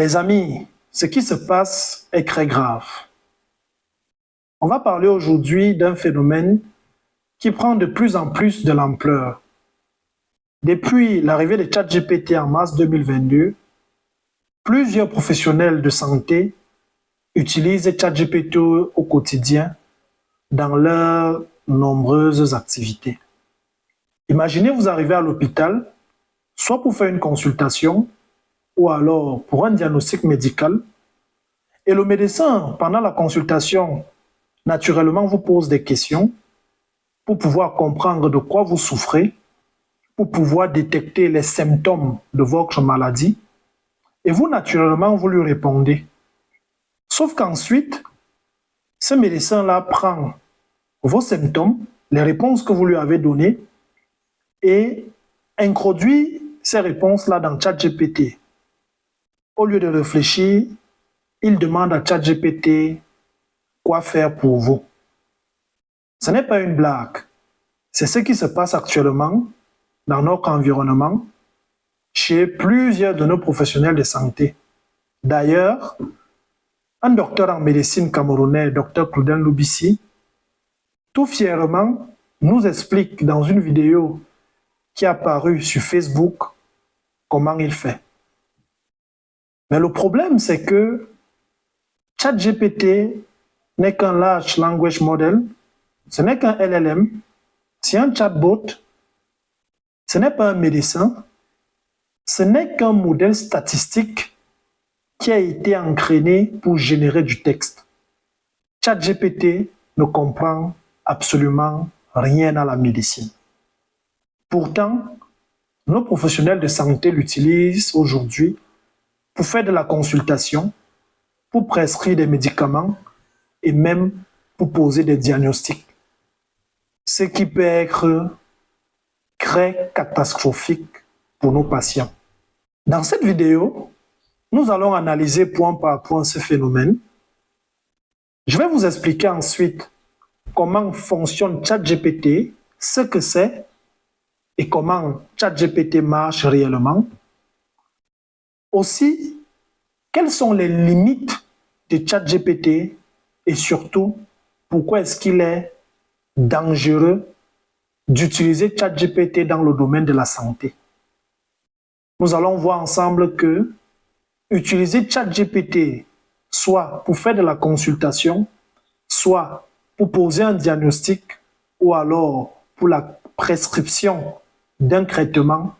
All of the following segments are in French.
Les amis, ce qui se passe est très grave. On va parler aujourd'hui d'un phénomène qui prend de plus en plus de l'ampleur. Depuis l'arrivée de ChatGPT en mars 2022, plusieurs professionnels de santé utilisent ChatGPT au quotidien dans leurs nombreuses activités. Imaginez vous arrivez à l'hôpital, soit pour faire une consultation, ou alors pour un diagnostic médical, et le médecin, pendant la consultation, naturellement vous pose des questions pour pouvoir comprendre de quoi vous souffrez, pour pouvoir détecter les symptômes de votre maladie, et vous, naturellement, vous lui répondez. Sauf qu'ensuite, ce médecin-là prend vos symptômes, les réponses que vous lui avez données, et introduit ces réponses-là dans ChatGPT. Au lieu de réfléchir, il demande à ChatGPT quoi faire pour vous. Ce n'est pas une blague. C'est ce qui se passe actuellement dans notre environnement chez plusieurs de nos professionnels de santé. D'ailleurs, un docteur en médecine camerounais, Dr Claudel Lubissi, tout fièrement nous explique dans une vidéo qui est apparue sur Facebook comment il fait. Mais le problème, c'est que ChatGPT n'est qu'un large language model, ce n'est qu'un LLM, c'est un chatbot, ce n'est pas un médecin, ce n'est qu'un modèle statistique qui a été entraîné pour générer du texte. ChatGPT ne comprend absolument rien à la médecine. Pourtant, nos professionnels de santé l'utilisent aujourd'hui pour faire de la consultation, pour prescrire des médicaments et même pour poser des diagnostics. Ce qui peut être très catastrophique pour nos patients. Dans cette vidéo, nous allons analyser point par point ce phénomène. Je vais vous expliquer ensuite comment fonctionne ChatGPT, ce que c'est et comment ChatGPT marche réellement. Aussi, quelles sont les limites de ChatGPT et surtout, pourquoi est-ce qu'il est dangereux d'utiliser ChatGPT dans le domaine de la santé. Nous allons voir ensemble que utiliser ChatGPT, soit pour faire de la consultation, soit pour poser un diagnostic, ou alors pour la prescription d'un traitement,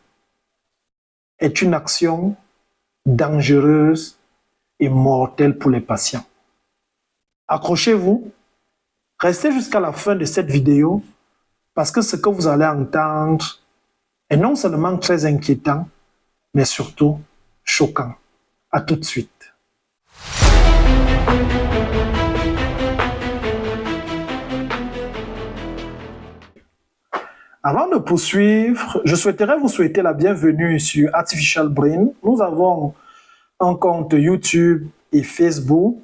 est une action dangereuse et mortelle pour les patients. Accrochez-vous, restez jusqu'à la fin de cette vidéo parce que ce que vous allez entendre est non seulement très inquiétant, mais surtout choquant. À tout de suite. Avant de poursuivre, je souhaiterais vous souhaiter la bienvenue sur Artificial Brain. Nous avons un compte YouTube et Facebook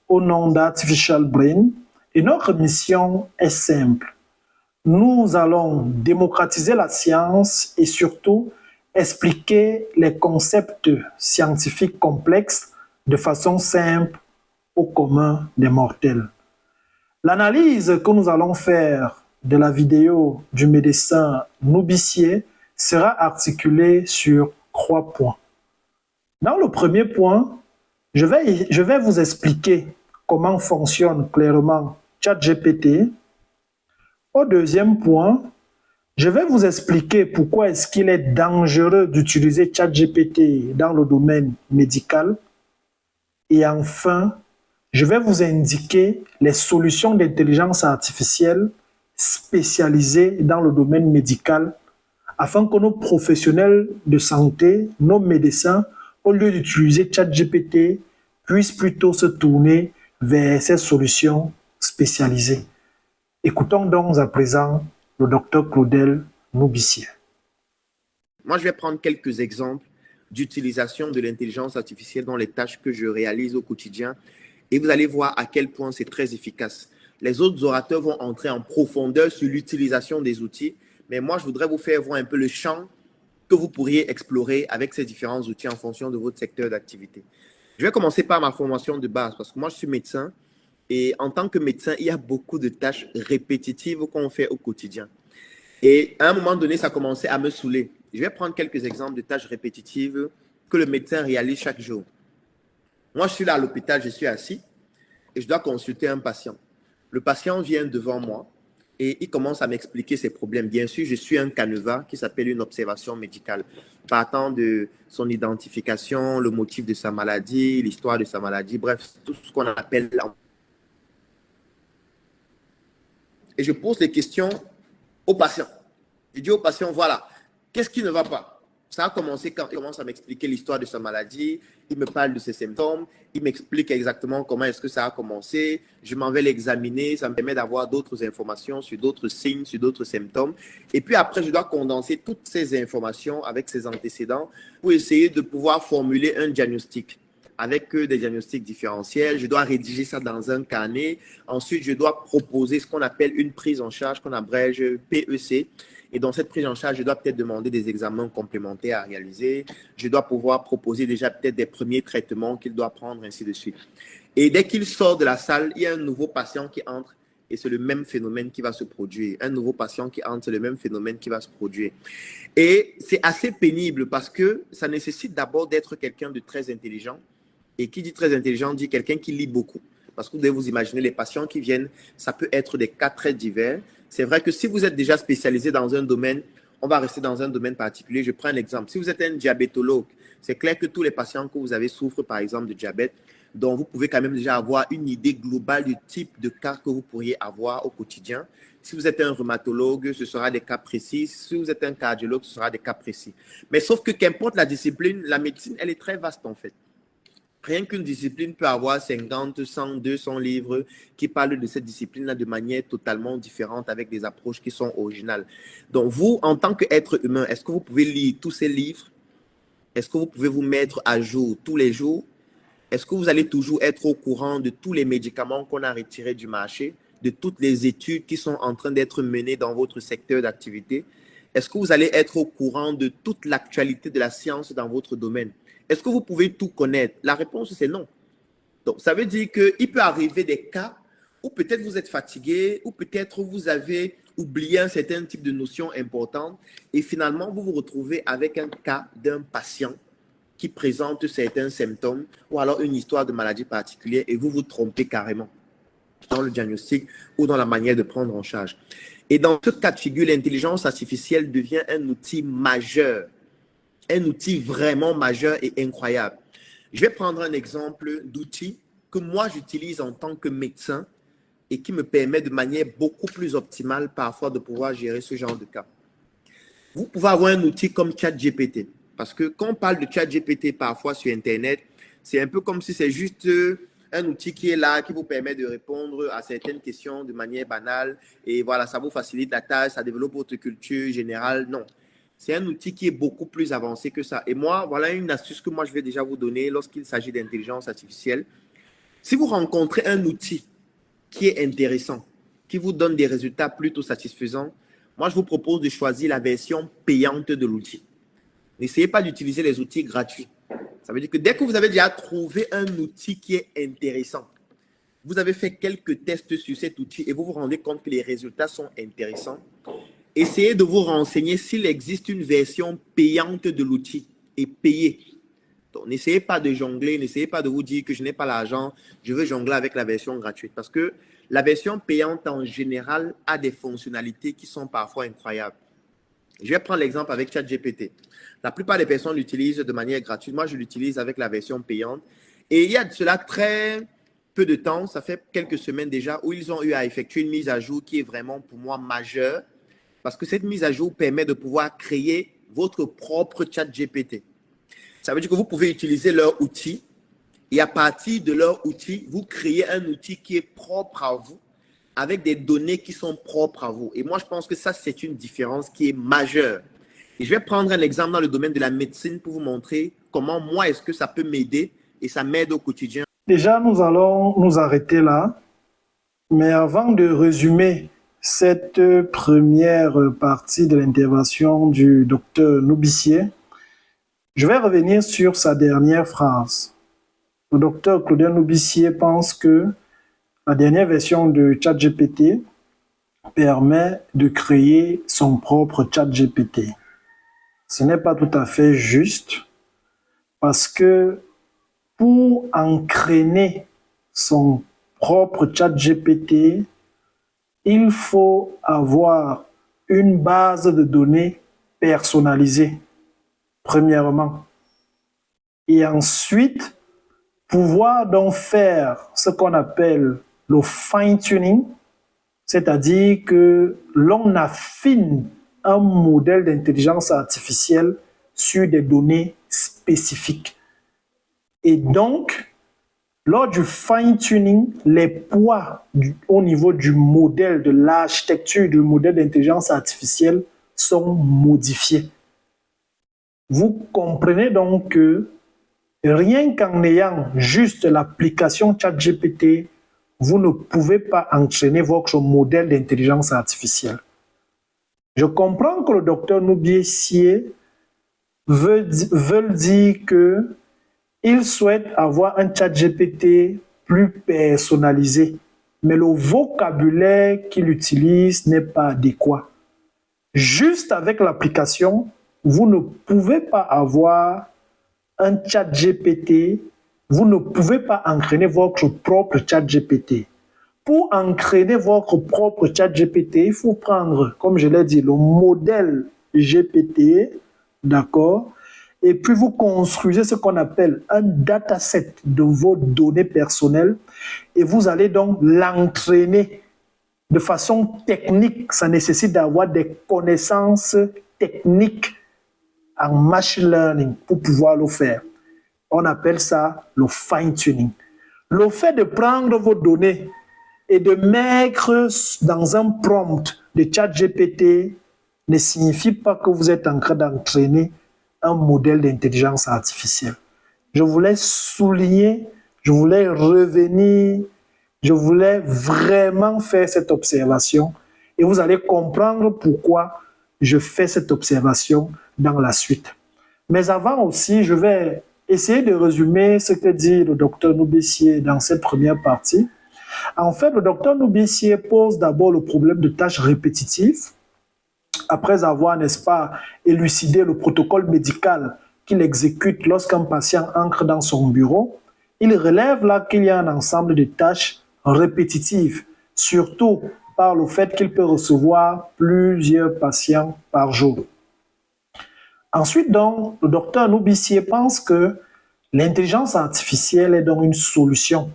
au nom d'Artificial Brain et notre mission est simple. Nous allons démocratiser la science et surtout expliquer les concepts scientifiques complexes de façon simple au commun des mortels. L'analyse que nous allons faire de la vidéo du médecin Lubissi sera articulée sur 3 points. Dans le premier point, je vais vous expliquer comment fonctionne clairement ChatGPT. Au deuxième point, je vais vous expliquer pourquoi est-ce qu'il est dangereux d'utiliser ChatGPT dans le domaine médical. Et enfin, je vais vous indiquer les solutions d'intelligence artificielle spécialisées dans le domaine médical afin que nos professionnels de santé, nos médecins, au lieu d'utiliser ChatGPT, puissent plutôt se tourner vers ces solutions spécialisées. Écoutons donc à présent le docteur Claudel Lubissi. Moi, je vais prendre quelques exemples d'utilisation de l'intelligence artificielle dans les tâches que je réalise au quotidien et vous allez voir à quel point c'est très efficace. Les autres orateurs vont entrer en profondeur sur l'utilisation des outils, mais moi, je voudrais vous faire voir un peu le champ que vous pourriez explorer avec ces différents outils en fonction de votre secteur d'activité. Je vais commencer par ma formation de base parce que moi, je suis médecin et en tant que médecin, il y a beaucoup de tâches répétitives qu'on fait au quotidien. Et à un moment donné, ça commençait à me saouler. Je vais prendre quelques exemples de tâches répétitives que le médecin réalise chaque jour. Moi, je suis là à l'hôpital, je suis assis et je dois consulter un patient. Le patient vient devant moi et il commence à m'expliquer ses problèmes. Bien sûr, je suis un canevas qui s'appelle une observation médicale, partant de son identification, le motif de sa maladie, l'histoire de sa maladie, bref, tout ce qu'on appelle. Et je pose des questions au patient. Je dis au patient, voilà, qu'est-ce qui ne va pas? Ça a commencé quand il commence à m'expliquer l'histoire de sa maladie, il me parle de ses symptômes, il m'explique exactement comment est-ce que ça a commencé, je m'en vais l'examiner, ça me permet d'avoir d'autres informations sur d'autres signes, sur d'autres symptômes. Et puis après, je dois condenser toutes ces informations avec ses antécédents pour essayer de pouvoir formuler un diagnostic avec des diagnostics différentiels. Je dois rédiger ça dans un carnet. Ensuite, je dois proposer ce qu'on appelle une prise en charge, qu'on abrège PEC. Et dans cette prise en charge, je dois peut-être demander des examens complémentaires à réaliser. Je dois pouvoir proposer déjà peut-être des premiers traitements qu'il doit prendre, ainsi de suite. Et dès qu'il sort de la salle, il y a un nouveau patient qui entre et c'est le même phénomène qui va se produire. Un nouveau patient qui entre, c'est le même phénomène qui va se produire. Et c'est assez pénible parce que ça nécessite d'abord d'être quelqu'un de très intelligent. Et qui dit très intelligent dit quelqu'un qui lit beaucoup. Parce que vous devez vous imaginer, les patients qui viennent, ça peut être des cas très divers. C'est vrai que si vous êtes déjà spécialisé dans un domaine, on va rester dans un domaine particulier. Je prends un exemple. Si vous êtes un diabétologue, c'est clair que tous les patients que vous avez souffrent, par exemple, de diabète, dont vous pouvez quand même déjà avoir une idée globale du type de cas que vous pourriez avoir au quotidien. Si vous êtes un rhumatologue, ce sera des cas précis. Si vous êtes un cardiologue, ce sera des cas précis. Mais sauf que qu'importe la discipline, la médecine, elle est très vaste en fait. Rien qu'une discipline peut avoir 50, 100, 200 livres qui parlent de cette discipline-là de manière totalement différente avec des approches qui sont originales. Donc, vous, en tant qu'être humain, est-ce que vous pouvez lire tous ces livres? Est-ce que vous pouvez vous mettre à jour tous les jours? Est-ce que vous allez toujours être au courant de tous les médicaments qu'on a retirés du marché, de toutes les études qui sont en train d'être menées dans votre secteur d'activité? Est-ce que vous allez être au courant de toute l'actualité de la science dans votre domaine? Est-ce que vous pouvez tout connaître? La réponse, c'est non. Donc, ça veut dire qu'il peut arriver des cas où peut-être vous êtes fatigué, ou peut-être vous avez oublié un certain type de notion importante et finalement, vous vous retrouvez avec un cas d'un patient qui présente certains symptômes ou alors une histoire de maladie particulière et vous vous trompez carrément dans le diagnostic ou dans la manière de prendre en charge. Et dans ce cas de figure, l'intelligence artificielle devient un outil majeur. Un outil vraiment majeur et incroyable. Je vais prendre un exemple d'outil que moi j'utilise en tant que médecin et qui me permet de manière beaucoup plus optimale parfois de pouvoir gérer ce genre de cas. Vous pouvez avoir un outil comme ChatGPT parce que quand on parle de ChatGPT parfois sur Internet, c'est un peu comme si c'est juste un outil qui est là, qui vous permet de répondre à certaines questions de manière banale et voilà, ça vous facilite la tâche, ça développe votre culture générale. Non. C'est un outil qui est beaucoup plus avancé que ça. Et moi, voilà une astuce que moi, je vais déjà vous donner lorsqu'il s'agit d'intelligence artificielle. Si vous rencontrez un outil qui est intéressant, qui vous donne des résultats plutôt satisfaisants, moi, je vous propose de choisir la version payante de l'outil. N'essayez pas d'utiliser les outils gratuits. Ça veut dire que dès que vous avez déjà trouvé un outil qui est intéressant, vous avez fait quelques tests sur cet outil et vous vous rendez compte que les résultats sont intéressants, essayez de vous renseigner s'il existe une version payante de l'outil et payée. Donc, n'essayez pas de jongler, n'essayez pas de vous dire que je n'ai pas l'argent, je veux jongler avec la version gratuite. Parce que la version payante, en général, a des fonctionnalités qui sont parfois incroyables. Je vais prendre l'exemple avec ChatGPT. La plupart des personnes l'utilisent de manière gratuite. Moi, je l'utilise avec la version payante. Et il y a de cela très peu de temps, ça fait quelques semaines déjà, où ils ont eu à effectuer une mise à jour qui est vraiment pour moi majeure. Parce que cette mise à jour permet de pouvoir créer votre propre ChatGPT. Ça veut dire que vous pouvez utiliser leur outil et à partir de leur outil, vous créez un outil qui est propre à vous avec des données qui sont propres à vous. Et moi, je pense que ça, c'est une différence qui est majeure. Et je vais prendre un exemple dans le domaine de la médecine pour vous montrer comment moi, est-ce que ça peut m'aider et ça m'aide au quotidien. Déjà, nous allons nous arrêter là. Mais avant de résumer cette première partie de l'intervention du docteur Noubissier, je vais revenir sur sa dernière phrase. Le docteur Claudien Noubissier pense que la dernière version de ChatGPT permet de créer son propre ChatGPT. Ce n'est pas tout à fait juste parce que pour entraîner son propre ChatGPT, il faut avoir une base de données personnalisée, premièrement. Et ensuite, pouvoir donc faire ce qu'on appelle le fine-tuning, c'est-à-dire que l'on affine un modèle d'intelligence artificielle sur des données spécifiques. Et donc, lors du fine-tuning, les poids au niveau du modèle, de l'architecture du modèle d'intelligence artificielle sont modifiés. Vous comprenez donc que rien qu'en ayant juste l'application ChatGPT, vous ne pouvez pas entraîner votre modèle d'intelligence artificielle. Je comprends que le docteur Noubissier veut dire qu'il souhaite avoir un ChatGPT plus personnalisé, mais le vocabulaire qu'il utilise n'est pas adéquat. Juste avec l'application, vous ne pouvez pas avoir un ChatGPT, vous ne pouvez pas entraîner votre propre ChatGPT. Pour entraîner votre propre ChatGPT, il faut prendre, comme je l'ai dit, le modèle GPT, d'accord? Et puis vous construisez ce qu'on appelle un dataset de vos données personnelles et vous allez donc l'entraîner de façon technique. Ça nécessite d'avoir des connaissances techniques en machine learning pour pouvoir le faire. On appelle ça le fine-tuning. Le fait de prendre vos données et de mettre dans un prompt de ChatGPT ne signifie pas que vous êtes en train d'entraîner un modèle d'intelligence artificielle. Je voulais souligner, je voulais revenir, je voulais vraiment faire cette observation et vous allez comprendre pourquoi je fais cette observation dans la suite. Mais avant aussi, je vais essayer de résumer ce que dit le docteur Noubissier dans cette première partie. En fait, le docteur Noubissier pose d'abord le problème de tâches répétitives, après avoir, n'est-ce pas, élucidé le protocole médical qu'il exécute lorsqu'un patient entre dans son bureau. Il relève là qu'il y a un ensemble de tâches répétitives, surtout par le fait qu'il peut recevoir plusieurs patients par jour. Ensuite, donc, le docteur Noubissier pense que l'intelligence artificielle est donc une solution.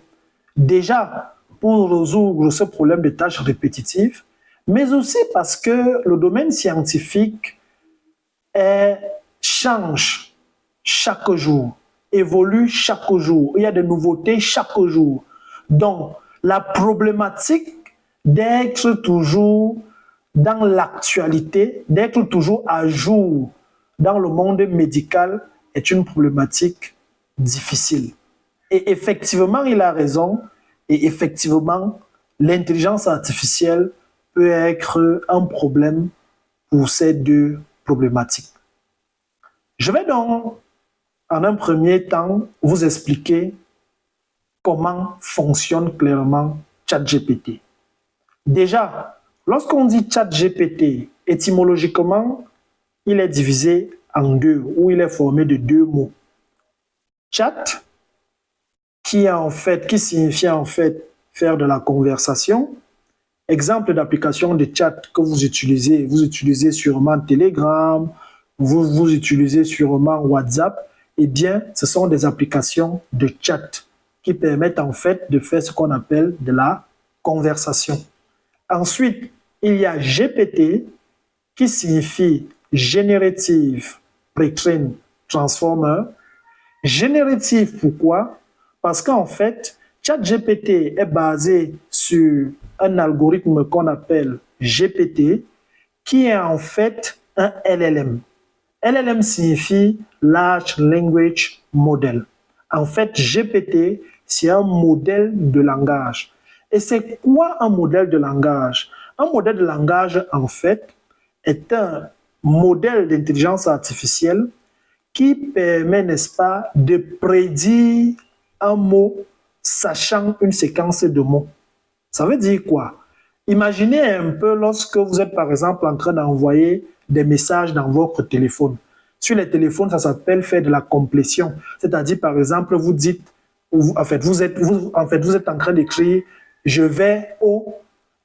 Déjà, pour résoudre ce problème de tâches répétitives, mais aussi parce que le domaine scientifique change chaque jour, évolue chaque jour. Il y a des nouveautés chaque jour. Donc, la problématique d'être toujours dans l'actualité, d'être toujours à jour dans le monde médical est une problématique difficile. Et effectivement, il a raison. Et effectivement, l'intelligence artificielle peut être un problème pour ces deux problématiques. Je vais donc, en un premier temps, vous expliquer comment fonctionne clairement ChatGPT. Déjà, lorsqu'on dit ChatGPT, étymologiquement, il est divisé en deux, ou il est formé de deux mots. Chat, qui signifie en fait faire de la conversation. Exemple d'application de chat que vous utilisez sûrement Telegram, vous utilisez sûrement WhatsApp. Eh bien, ce sont des applications de chat qui permettent en fait de faire ce qu'on appelle de la conversation. Ensuite, il y a GPT qui signifie Generative Pre-trained Transformer. Générative, pourquoi? Parce qu'en fait, ChatGPT est basé sur un algorithme qu'on appelle GPT, qui est en fait un LLM. LLM signifie Large Language Model. En fait, GPT, c'est un modèle de langage. Et c'est quoi un modèle de langage? Un modèle de langage, en fait, est un modèle d'intelligence artificielle qui permet, n'est-ce pas, de prédire un mot sachant une séquence de mots. Ça veut dire quoi? Imaginez un peu lorsque vous êtes, par exemple, en train d'envoyer des messages dans votre téléphone. Sur les téléphones, ça s'appelle faire de la complétion. C'est-à-dire, par exemple, vous dites, vous êtes en train d'écrire « je vais au ».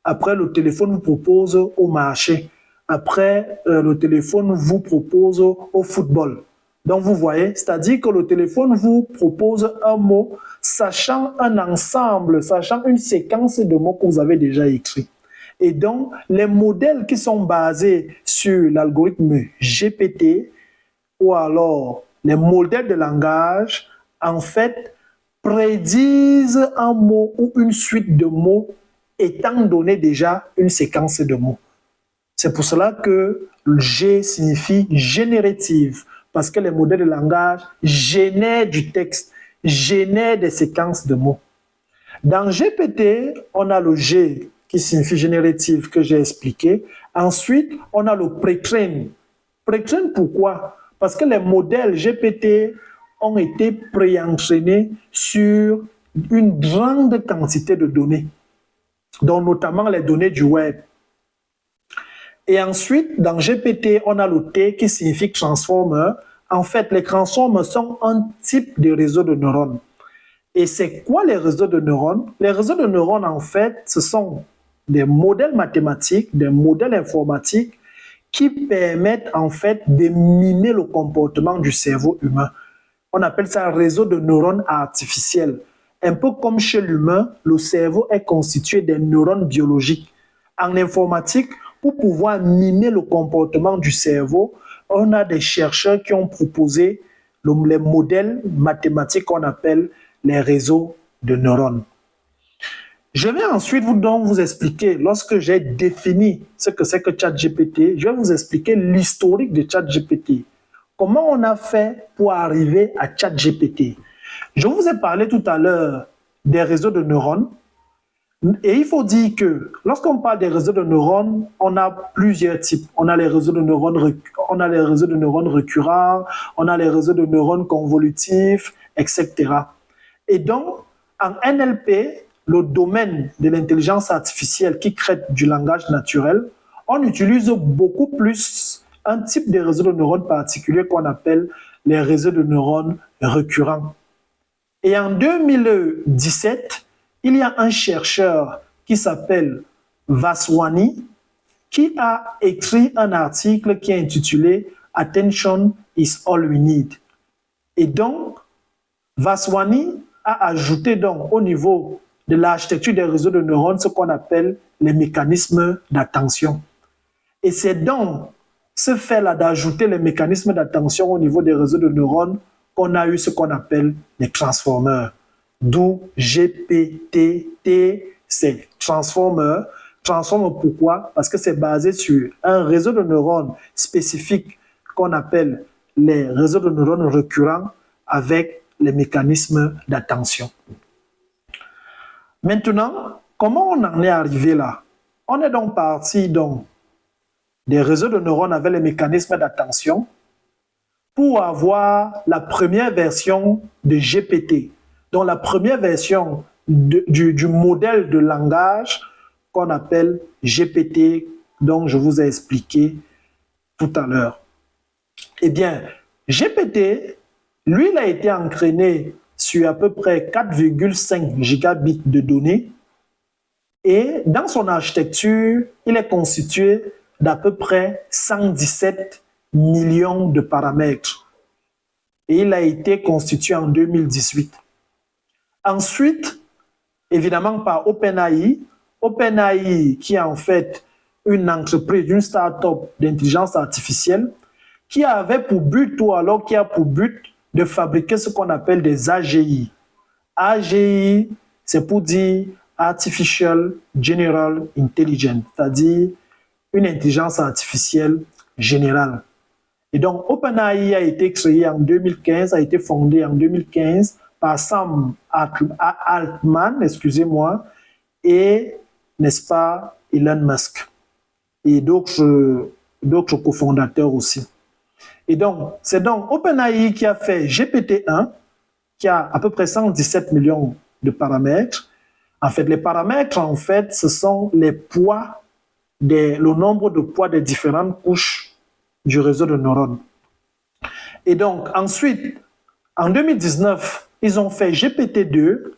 Après, le téléphone vous propose au marché. Après, le téléphone vous propose au football. Donc, vous voyez, c'est-à-dire que le téléphone vous propose un mot, sachant un ensemble, sachant une séquence de mots que vous avez déjà écrits. Et donc, les modèles qui sont basés sur l'algorithme GPT ou alors les modèles de langage, en fait, prédisent un mot ou une suite de mots étant donné déjà une séquence de mots. C'est pour cela que G signifie générative, parce que les modèles de langage génèrent du texte, génèrent des séquences de mots. Dans GPT, on a le G qui signifie générative que j'ai expliqué. Ensuite, on a le pre-train. Pre-train pourquoi? Parce que les modèles GPT ont été pré-entraînés sur une grande quantité de données, dont notamment les données du web. Et ensuite, dans GPT, on a le T qui signifie transformer. En fait, les transformers sont un type de réseau de neurones. Et c'est quoi les réseaux de neurones? Les réseaux de neurones, en fait, ce sont des modèles mathématiques, des modèles informatiques qui permettent, en fait, de mimer le comportement du cerveau humain. On appelle ça un réseau de neurones artificiels. Un peu comme chez l'humain, le cerveau est constitué des neurones biologiques. En informatique, pour pouvoir mimer le comportement du cerveau, on a des chercheurs qui ont proposé les modèles mathématiques qu'on appelle les réseaux de neurones. Je vais ensuite vous expliquer, lorsque j'ai défini ce que c'est que ChatGPT, je vais vous expliquer l'historique de ChatGPT. Comment on a fait pour arriver à ChatGPT? Je vous ai parlé tout à l'heure des réseaux de neurones. Et il faut dire que lorsqu'on parle des réseaux de neurones, on a plusieurs types. On a les réseaux de neurones, récurrents, on a les réseaux de neurones convolutifs, etc. Et donc, en NLP, le domaine de l'intelligence artificielle qui crée du langage naturel, on utilise beaucoup plus un type de réseau de neurones particulier qu'on appelle les réseaux de neurones récurrents. Et en 2017, il y a un chercheur qui s'appelle Vaswani qui a écrit un article qui est intitulé « Attention is all we need ». Et donc, Vaswani a ajouté donc au niveau de l'architecture des réseaux de neurones ce qu'on appelle les mécanismes d'attention. Et c'est donc ce fait-là d'ajouter les mécanismes d'attention au niveau des réseaux de neurones qu'on a eu ce qu'on appelle les transformers. D'où GPT, c'est transformer. Transformer pourquoi? Parce que c'est basé sur un réseau de neurones spécifique qu'on appelle les réseaux de neurones récurrents avec les mécanismes d'attention. Maintenant, comment on en est arrivé là? On est donc parti des réseaux de neurones avec les mécanismes d'attention pour avoir la première version de GPT. Donc la première version du modèle de langage qu'on appelle GPT, dont je vous ai expliqué tout à l'heure. Eh bien, GPT, lui, il a été entraîné sur à peu près 4,5 gigabits de données et dans son architecture, il est constitué d'à peu près 117 millions de paramètres et il a été constitué en 2018. Ensuite, évidemment par OpenAI, qui est en fait une entreprise, une start-up d'intelligence artificielle, qui avait pour but, ou alors qui a pour but de fabriquer ce qu'on appelle des AGI. AGI, c'est pour dire Artificial General Intelligence, c'est-à-dire une intelligence artificielle générale. Et donc, OpenAI a été créé en 2015, a été fondé en 2015 par Sam Altman, et, n'est-ce pas, Elon Musk et d'autres cofondateurs aussi. Et donc, c'est donc OpenAI qui a fait GPT-1, qui a à peu près 117 millions de paramètres. En fait, les paramètres, en fait, ce sont les poids, le nombre de poids des différentes couches du réseau de neurones. Et donc, ensuite, en 2019, ils ont fait GPT-2.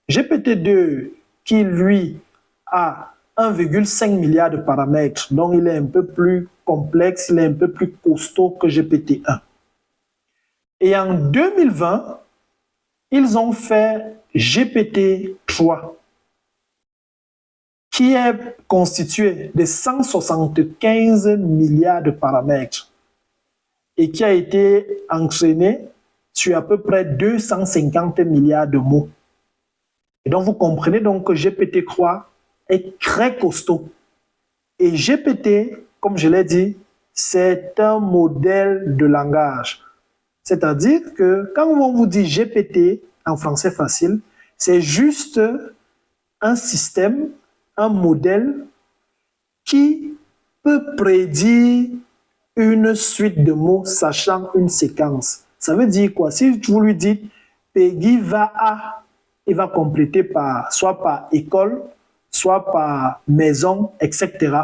GPT-2 qui, lui, a 1,5 milliard de paramètres, donc il est un peu plus complexe, il est un peu plus costaud que GPT-1. Et en 2020, ils ont fait GPT-3, qui est constitué de 175 milliards de paramètres et qui a été entraîné sur à peu près 250 milliards de mots. Et donc, vous comprenez donc que GPT-3 est très costaud. Et GPT, comme je l'ai dit, c'est un modèle de langage. C'est-à-dire que quand on vous dit GPT en français facile, c'est juste un système, un modèle qui peut prédire une suite de mots sachant une séquence. Ça veut dire quoi? Si vous lui dites Peggy va à, il va compléter par soit par école, soit par maison, etc.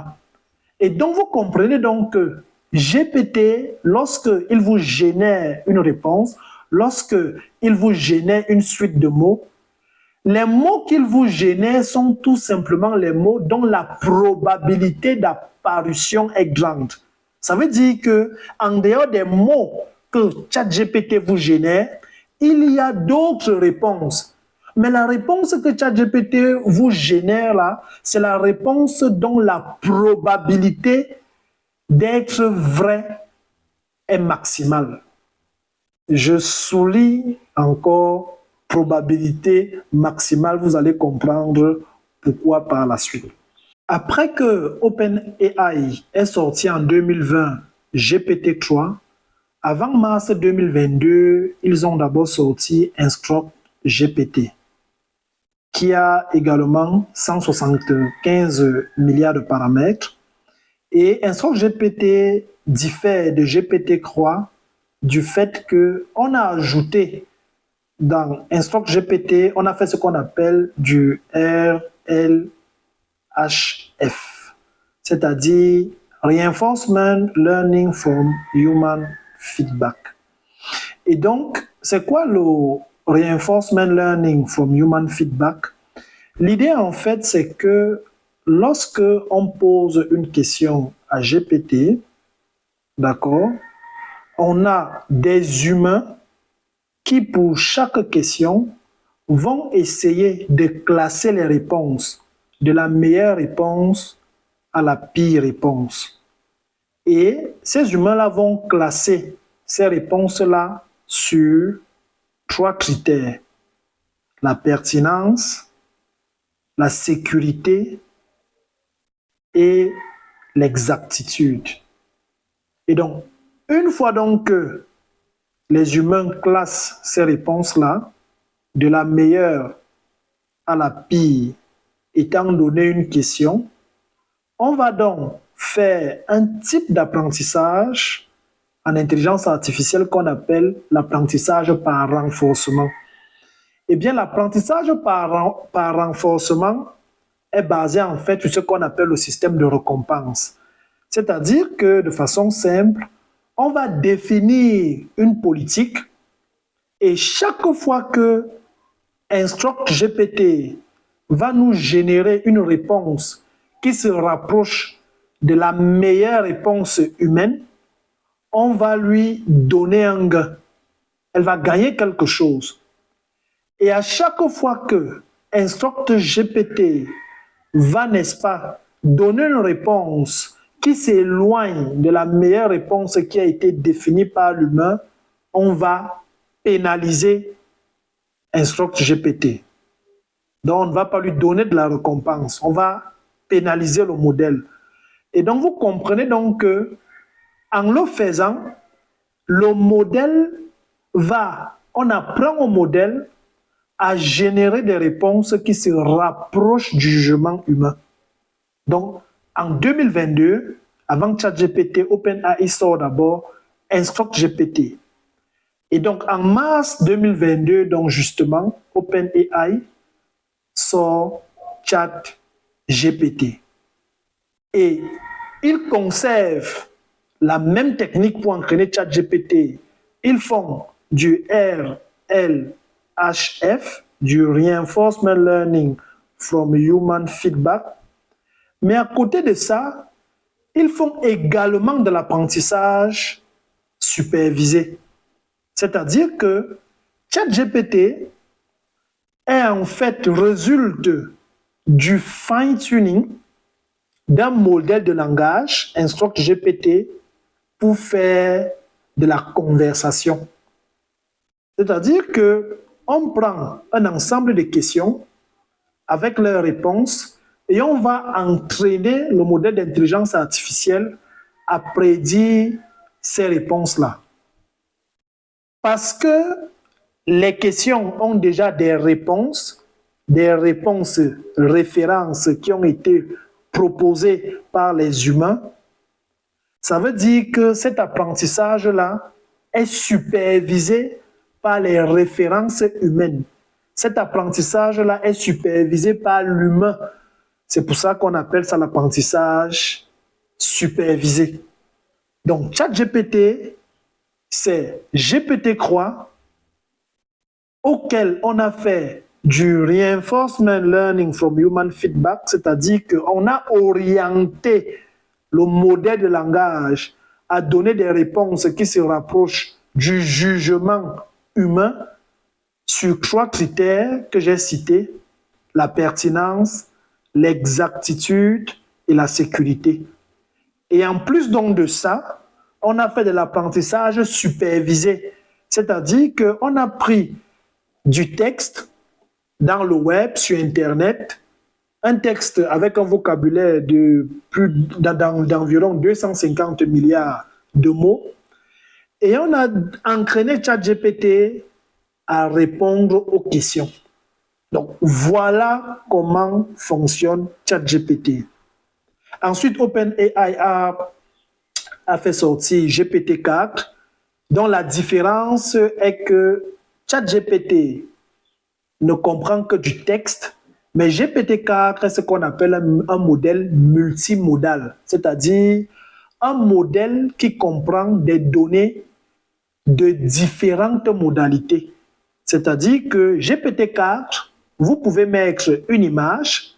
Et donc vous comprenez donc que GPT, lorsqu'il vous génère une réponse, lorsqu'il vous génère une suite de mots, les mots qu'il vous génère sont tout simplement les mots dont la probabilité d'apparition est grande. Ça veut dire que en dehors des mots que ChatGPT vous génère, il y a d'autres réponses. Mais la réponse que ChatGPT vous génère là, c'est la réponse dont la probabilité d'être vrai est maximale. Je souligne encore probabilité maximale, vous allez comprendre pourquoi par la suite. Après que OpenAI est sorti en 2020 GPT-3, avant mars 2022, ils ont d'abord sorti Instruct GPT, qui a également 175 milliards de paramètres. Et Instruct GPT diffère de GPT-3 du fait qu'on a ajouté dans Instruct GPT, on a fait ce qu'on appelle du RLHF, c'est-à-dire Reinforcement Learning from Human Feedback. Et donc, c'est quoi le Reinforcement Learning from Human Feedback? L'idée, en fait, c'est que lorsque on pose une question à GPT, d'accord, on a des humains qui, pour chaque question, vont essayer de classer les réponses de la meilleure réponse à la pire réponse. Et ces humains-là vont classer ces réponses-là sur 3 critères: la pertinence, la sécurité et l'exactitude. Et donc, une fois donc que les humains classent ces réponses-là, de la meilleure à la pire, étant donné une question, on va donc faire un type d'apprentissage en intelligence artificielle qu'on appelle l'apprentissage par renforcement. Eh bien, l'apprentissage par renforcement est basé en fait sur ce qu'on appelle le système de récompense. C'est-à-dire que, de façon simple, on va définir une politique et chaque fois que Instruct GPT va nous générer une réponse qui se rapproche de la meilleure réponse humaine, on va lui donner un gain. Elle va gagner quelque chose. Et à chaque fois que Instruct GPT va, n'est-ce pas, donner une réponse qui s'éloigne de la meilleure réponse qui a été définie par l'humain, on va pénaliser Instruct GPT. Donc, on ne va pas lui donner de la récompense, on va pénaliser le modèle. Et donc, vous comprenez donc que, en le faisant, le modèle on apprend au modèle à générer des réponses qui se rapprochent du jugement humain. Donc, en 2022, avant ChatGPT, OpenAI sort d'abord InstructGPT. Et donc, en mars 2022, donc justement, OpenAI sort ChatGPT. Et ils conservent la même technique pour entraîner ChatGPT. Ils font du RLHF, du Reinforcement Learning from Human Feedback. Mais à côté de ça, ils font également de l'apprentissage supervisé. C'est-à-dire que ChatGPT est en fait résulte du fine-tuning d'un modèle de langage, InstructGPT, pour faire de la conversation. C'est-à-dire qu'on prend un ensemble de questions avec leurs réponses et on va entraîner le modèle d'intelligence artificielle à prédire ces réponses-là. Parce que les questions ont déjà des réponses références qui ont été proposées par les humains. Ça veut dire que cet apprentissage-là est supervisé par les références humaines. Cet apprentissage-là est supervisé par l'humain. C'est pour ça qu'on appelle ça l'apprentissage supervisé. Donc, ChatGPT, c'est GPT-3 auquel on a fait du Reinforcement Learning from Human Feedback, c'est-à-dire qu'on a orienté le modèle de langage à donner des réponses qui se rapprochent du jugement humain sur 3 critères que j'ai cités, la pertinence, l'exactitude et la sécurité. Et en plus donc de ça, on a fait de l'apprentissage supervisé, c'est-à-dire qu'on a pris du texte dans le web, sur Internet, un texte avec un vocabulaire d'environ 250 milliards de mots, et on a entraîné ChatGPT à répondre aux questions. Donc, voilà comment fonctionne ChatGPT. Ensuite, OpenAI a fait sortir GPT-4, dont la différence est que ChatGPT ne comprend que du texte, mais GPT-4 est ce qu'on appelle un modèle multimodal, c'est-à-dire un modèle qui comprend des données de différentes modalités. C'est-à-dire que GPT-4, vous pouvez mettre une image,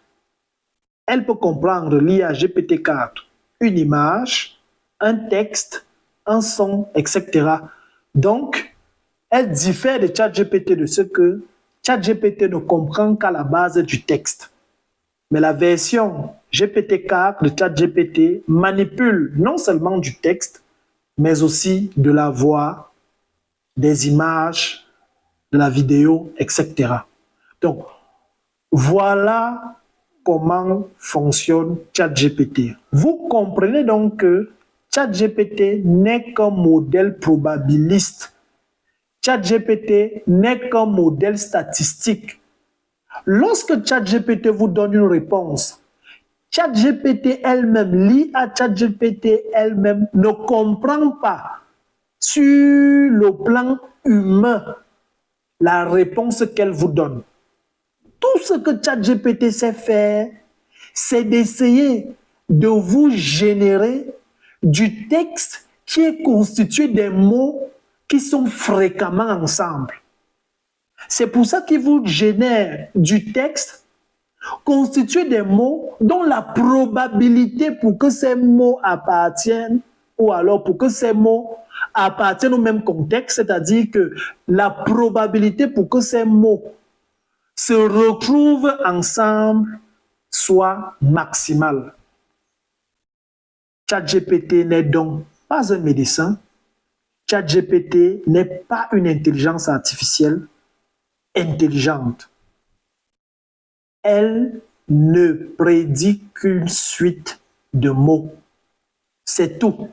elle peut comprendre l'IA GPT-4, une image, un texte, un son, etc. Donc, elle diffère de ChatGPT de ce que ChatGPT ne comprend qu'à la base du texte. Mais la version GPT-4 de ChatGPT manipule non seulement du texte, mais aussi de la voix, des images, de la vidéo, etc. Donc, voilà comment fonctionne ChatGPT. Vous comprenez donc que ChatGPT n'est qu'un modèle probabiliste. ChatGPT n'est qu'un modèle statistique. Lorsque ChatGPT vous donne une réponse, ChatGPT elle-même, l'IA ChatGPT elle-même ne comprend pas sur le plan humain la réponse qu'elle vous donne. Tout ce que ChatGPT sait faire, c'est d'essayer de vous générer du texte qui est constitué des mots qui sont fréquemment ensemble. C'est pour ça qu'il vous génère du texte constitué des mots dont la probabilité pour que ces mots appartiennent, ou alors pour que ces mots appartiennent au même contexte, c'est-à-dire que la probabilité pour que ces mots se retrouvent ensemble soit maximale. ChatGPT n'est donc pas un médecin. ChatGPT n'est pas une intelligence artificielle intelligente. Elle ne prédit qu'une suite de mots. C'est tout.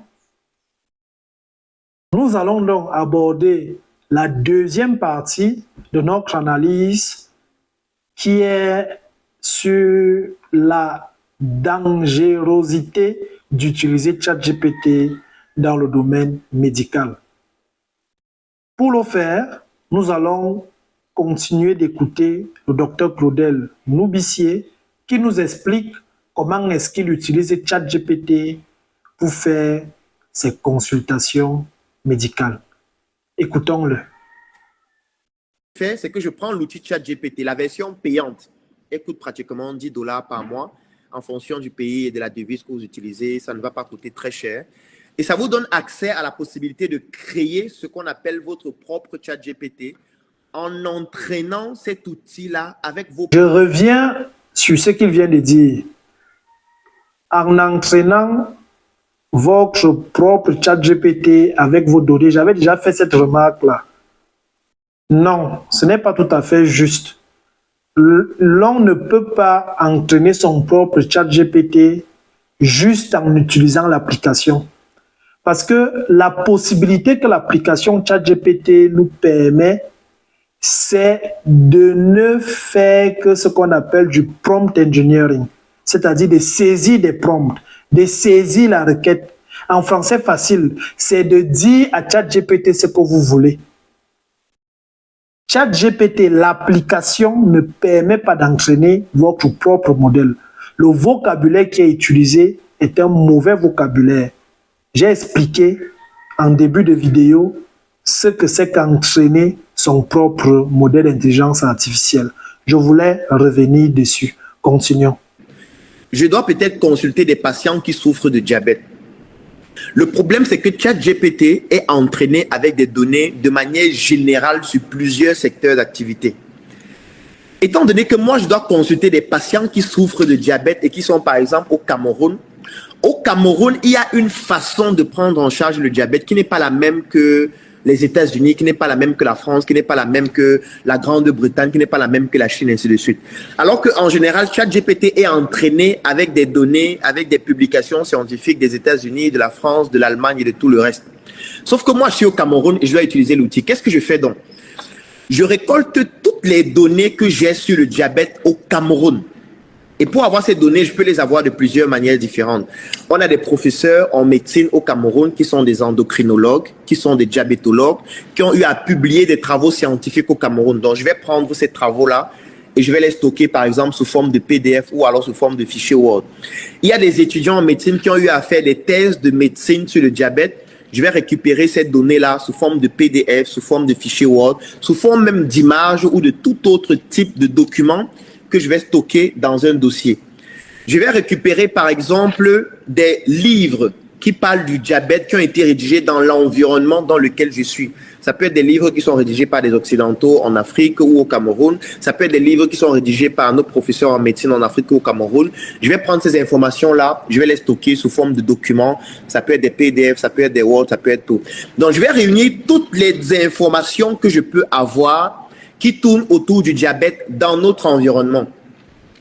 Nous allons donc aborder la deuxième partie de notre analyse qui est sur la dangerosité d'utiliser ChatGPT dans le domaine médical. Pour le faire, nous allons continuer d'écouter le docteur Claudel Noubissier qui nous explique comment est-ce qu'il utilise ChatGPT pour faire ses consultations médicales. Écoutons-le. C'est que je prends l'outil ChatGPT, la version payante. Elle coûte pratiquement $10 par mois. En fonction du pays et de la devise que vous utilisez, ça ne va pas coûter très cher. Et ça vous donne accès à la possibilité de créer ce qu'on appelle votre propre ChatGPT en entraînant cet outil-là avec vos... Je reviens sur ce qu'il vient de dire. En entraînant votre propre ChatGPT avec vos données, j'avais déjà fait cette remarque-là. Non, ce n'est pas tout à fait juste. L'on ne peut pas entraîner son propre ChatGPT juste en utilisant l'application. Parce que la possibilité que l'application ChatGPT nous permet, c'est de ne faire que ce qu'on appelle du prompt engineering, c'est-à-dire de saisir des prompts, de saisir la requête. En français facile, c'est de dire à ChatGPT ce que vous voulez. ChatGPT, l'application ne permet pas d'entraîner votre propre modèle. Le vocabulaire qui est utilisé est un mauvais vocabulaire. J'ai expliqué en début de vidéo ce que c'est qu'entraîner son propre modèle d'intelligence artificielle. Je voulais revenir dessus. Continuons. Je dois peut-être consulter des patients qui souffrent de diabète. Le problème, c'est que ChatGPT est entraîné avec des données de manière générale sur plusieurs secteurs d'activité. Étant donné que moi, je dois consulter des patients qui souffrent de diabète et qui sont par exemple au Cameroun, il y a une façon de prendre en charge le diabète qui n'est pas la même que les États-Unis, qui n'est pas la même que la France, qui n'est pas la même que la Grande-Bretagne, qui n'est pas la même que la Chine, ainsi de suite. Alors qu'en général, ChatGPT est entraîné avec des données, avec des publications scientifiques des États-Unis, de la France, de l'Allemagne et de tout le reste. Sauf que moi, je suis au Cameroun et je dois utiliser l'outil. Qu'est-ce que je fais donc? Je récolte toutes les données que j'ai sur le diabète au Cameroun. Et pour avoir ces données, je peux les avoir de plusieurs manières différentes. On a des professeurs en médecine au Cameroun qui sont des endocrinologues, qui sont des diabétologues, qui ont eu à publier des travaux scientifiques au Cameroun. Donc, je vais prendre ces travaux-là et je vais les stocker, par exemple, sous forme de PDF ou alors sous forme de fichier Word. Il y a des étudiants en médecine qui ont eu à faire des thèses de médecine sur le diabète. Je vais récupérer ces données-là sous forme de PDF, sous forme de fichier Word, sous forme même d'images ou de tout autre type de document que je vais stocker dans un dossier. Je vais récupérer par exemple des livres qui parlent du diabète qui ont été rédigés dans l'environnement dans lequel je suis. Ça peut être des livres qui sont rédigés par des Occidentaux en Afrique ou au Cameroun. Ça peut être des livres qui sont rédigés par nos professeurs en médecine en Afrique ou au Cameroun. Je vais prendre ces informations-là, je vais les stocker sous forme de documents. Ça peut être des PDF, ça peut être des Word, ça peut être tout. Donc, je vais réunir toutes les informations que je peux avoir qui tournent autour du diabète dans notre environnement.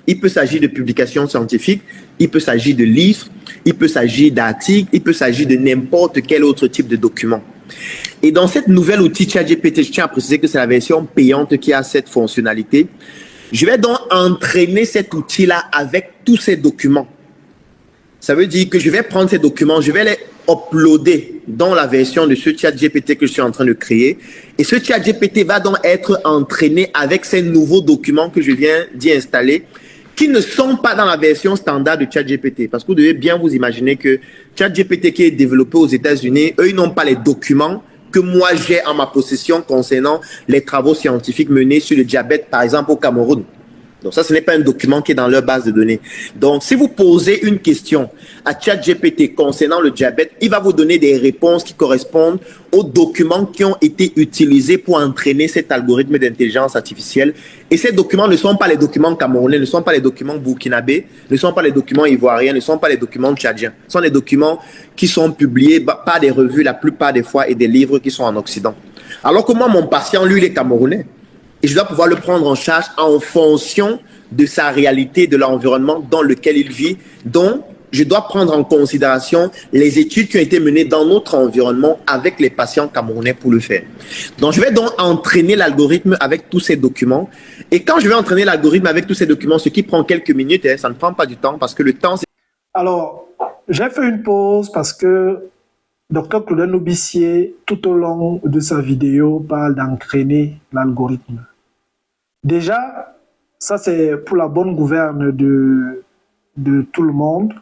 Il peut s'agir de publications scientifiques, il peut s'agir de livres, il peut s'agir d'articles, il peut s'agir de n'importe quel autre type de document. Et dans cette nouvelle outil ChatGPT, je tiens à préciser que c'est la version payante qui a cette fonctionnalité. Je vais donc entraîner cet outil-là avec tous ces documents. Ça veut dire que je vais prendre ces documents, je vais les uploader dans la version de ce ChatGPT que je suis en train de créer. Et ce ChatGPT va donc être entraîné avec ces nouveaux documents que je viens d'y installer, qui ne sont pas dans la version standard de ChatGPT. Parce que vous devez bien vous imaginer que ChatGPT qui est développé aux États-Unis, eux, ils n'ont pas les documents que moi j'ai en ma possession concernant les travaux scientifiques menés sur le diabète, par exemple au Cameroun. Donc ça, ce n'est pas un document qui est dans leur base de données. Donc, si vous posez une question à ChatGPT concernant le diabète, il va vous donner des réponses qui correspondent aux documents qui ont été utilisés pour entraîner cet algorithme d'intelligence artificielle. Et ces documents ne sont pas les documents camerounais, ne sont pas les documents burkinabés, ne sont pas les documents ivoiriens, ne sont pas les documents tchadiens. Ce sont des documents qui sont publiés par des revues la plupart des fois et des livres qui sont en Occident. Alors que moi, mon patient, lui, il est camerounais. Et je dois pouvoir le prendre en charge en fonction de sa réalité, de l'environnement dans lequel il vit, dont je dois prendre en considération les études qui ont été menées dans notre environnement avec les patients camerounais pour le faire. Donc, je vais donc entraîner l'algorithme avec tous ces documents. Et quand je vais entraîner l'algorithme avec tous ces documents, ce qui prend quelques minutes, ça ne prend pas du temps parce que le temps, c'est... Alors, j'ai fait une pause parce que Dr Claudel Noubissier, tout au long de sa vidéo, parle d'entraîner l'algorithme. Déjà, ça c'est pour la bonne gouverne de tout le monde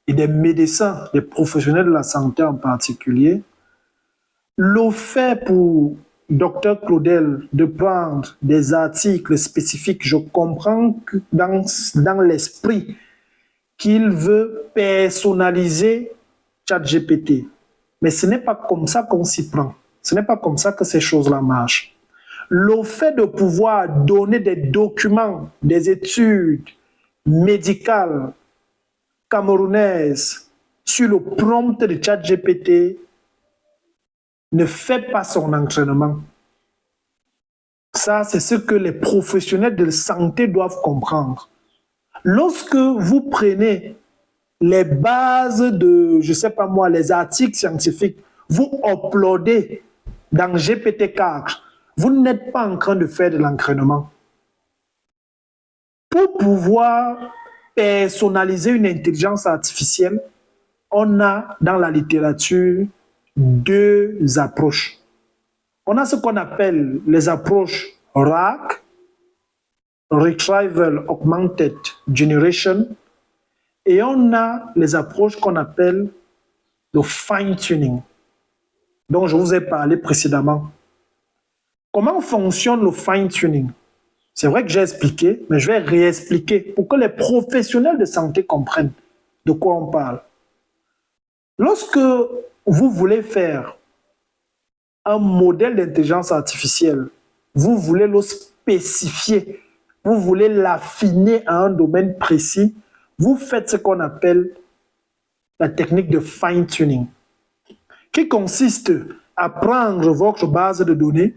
et des médecins, des professionnels de la santé en particulier. Le fait pour Dr Claudel de prendre des articles spécifiques, je comprends que dans l'esprit qu'il veut personnaliser ChatGPT. Mais ce n'est pas comme ça qu'on s'y prend. Ce n'est pas comme ça que ces choses-là marchent. Le fait de pouvoir donner des documents, des études médicales camerounaises sur le prompt de ChatGPT ne fait pas son entraînement. Ça, c'est ce que les professionnels de santé doivent comprendre. Lorsque vous prenez les bases de, je ne sais pas moi, les articles scientifiques, vous uploadez dans GPT-4, vous n'êtes pas en train de faire de l'entraînement. Pour pouvoir personnaliser une intelligence artificielle, on a dans la littérature deux approches. On a ce qu'on appelle les approches RAG, Retrieval Augmented Generation, et on a les approches qu'on appelle le fine-tuning, dont je vous ai parlé précédemment. Comment fonctionne le fine-tuning? C'est vrai que j'ai expliqué, mais je vais réexpliquer pour que les professionnels de santé comprennent de quoi on parle. Lorsque vous voulez faire un modèle d'intelligence artificielle, vous voulez le spécifier, vous voulez l'affiner à un domaine précis, vous faites ce qu'on appelle la technique de fine-tuning, qui consiste à prendre votre base de données,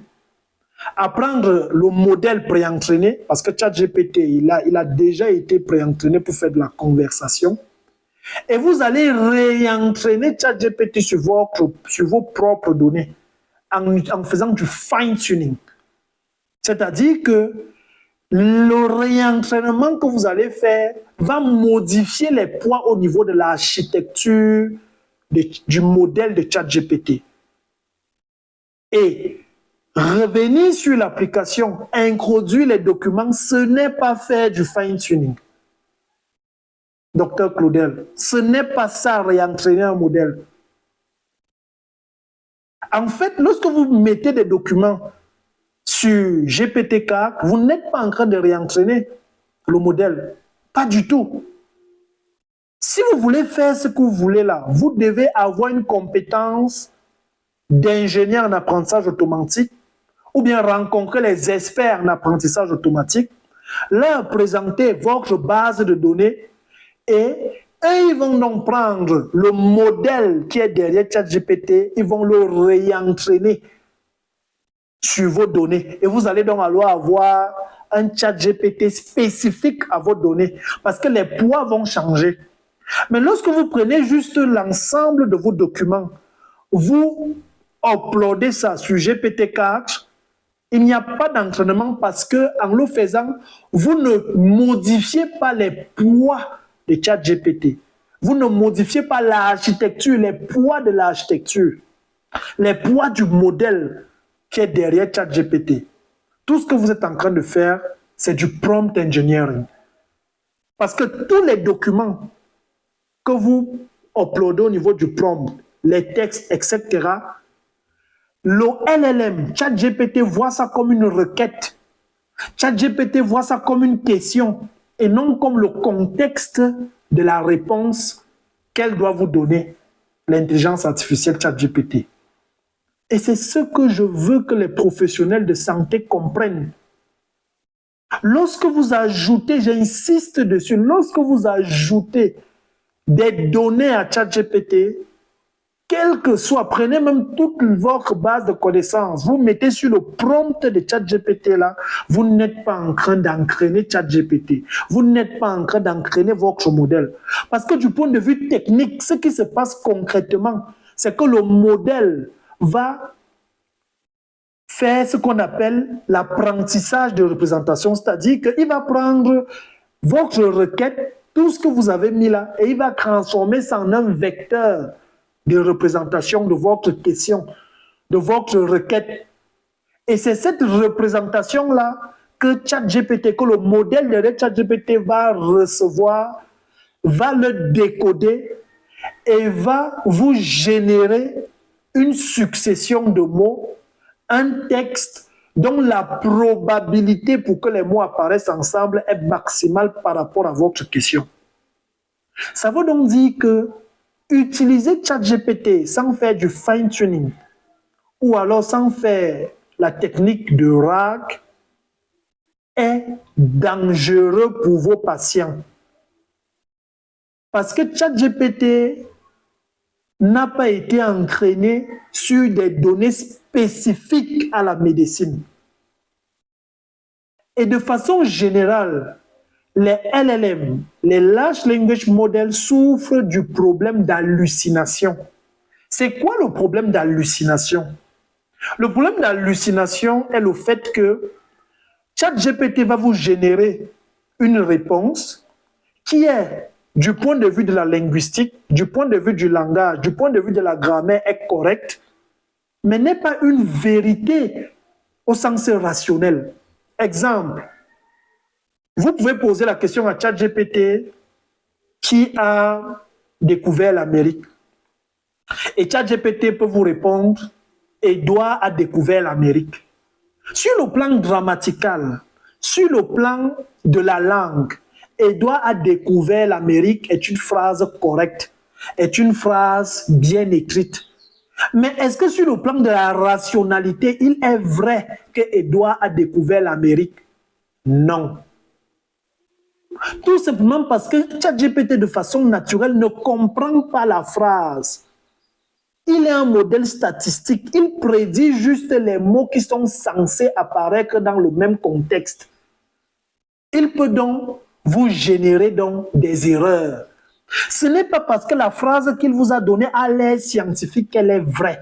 à prendre le modèle préentraîné, parce que ChatGPT, il a déjà été préentraîné pour faire de la conversation, et vous allez réentraîner ChatGPT sur vos propres données en faisant du fine-tuning. C'est-à-dire que le réentraînement que vous allez faire va modifier les poids au niveau de l'architecture du modèle de ChatGPT. Et revenir sur l'application, introduire les documents, ce n'est pas faire du fine-tuning. Docteur Claudel, ce n'est pas ça, réentraîner un modèle. En fait, lorsque vous mettez des documents sur GPT-4, vous n'êtes pas en train de réentraîner le modèle. Pas du tout. Si vous voulez faire ce que vous voulez là, vous devez avoir une compétence d'ingénieur en apprentissage automatique ou bien rencontrer les experts en apprentissage automatique, leur présenter votre base de données et eux, ils vont donc prendre le modèle qui est derrière ChatGPT, ils vont le réentraîner sur vos données. Et vous allez donc avoir un ChatGPT spécifique à vos données parce que les poids vont changer. Mais lorsque vous prenez juste l'ensemble de vos documents, vous uploadez ça sur GPT-4, il n'y a pas d'entraînement parce que en le faisant, vous ne modifiez pas les poids de ChatGPT. Vous ne modifiez pas l'architecture, les poids de l'architecture, les poids du modèle qui est derrière ChatGPT. Tout ce que vous êtes en train de faire, c'est du prompt engineering. Parce que tous les documents que vous uploadez au niveau du prompt, les textes, etc., le LLM, ChatGPT voit ça comme une requête. ChatGPT voit ça comme une question et non comme le contexte de la réponse qu'elle doit vous donner, l'intelligence artificielle ChatGPT. Et c'est ce que je veux que les professionnels de santé comprennent. Lorsque vous ajoutez, j'insiste dessus, lorsque vous ajoutez des données à ChatGPT, quel que soit, prenez même toute votre base de connaissances, vous mettez sur le prompt de ChatGPT là, vous n'êtes pas en train d'entraîner ChatGPT, vous n'êtes pas en train d'entraîner votre modèle. Parce que du point de vue technique, ce qui se passe concrètement, c'est que le modèle va faire ce qu'on appelle l'apprentissage de représentation, c'est-à-dire qu'il va prendre votre requête, tout ce que vous avez mis là, et il va transformer ça en un vecteur de représentation de votre question, de votre requête. Et c'est cette représentation-là que ChatGPT, que le modèle de ChatGPT va recevoir, va le décoder et va vous générer une succession de mots, un texte dont la probabilité pour que les mots apparaissent ensemble est maximale par rapport à votre question. Ça veut donc dire que utiliser ChatGPT sans faire du fine-tuning ou alors sans faire la technique de RAG est dangereux pour vos patients. Parce que ChatGPT n'a pas été entraîné sur des données spécifiques à la médecine. Et de façon générale, les LLM, les Large Language Models, souffrent du problème d'hallucination. C'est quoi le problème d'hallucination? Le problème d'hallucination est le fait que ChatGPT va vous générer une réponse qui est, du point de vue de la linguistique, du point de vue du langage, du point de vue de la grammaire, est correcte, mais n'est pas une vérité au sens rationnel. Exemple, vous pouvez poser la question à ChatGPT qui a découvert l'Amérique. Et ChatGPT peut vous répondre, Édouard a découvert l'Amérique. Sur le plan grammatical, sur le plan de la langue, Édouard a découvert l'Amérique est une phrase correcte, est une phrase bien écrite. Mais est-ce que sur le plan de la rationalité, il est vrai que Édouard a découvert l'Amérique? Non. Tout simplement parce que ChatGPT de façon naturelle ne comprend pas la phrase. Il est un modèle statistique. Il prédit juste les mots qui sont censés apparaître dans le même contexte. Il peut donc vous générer donc des erreurs. Ce n'est pas parce que la phrase qu'il vous a donnée a l'air scientifique qu'elle est vraie.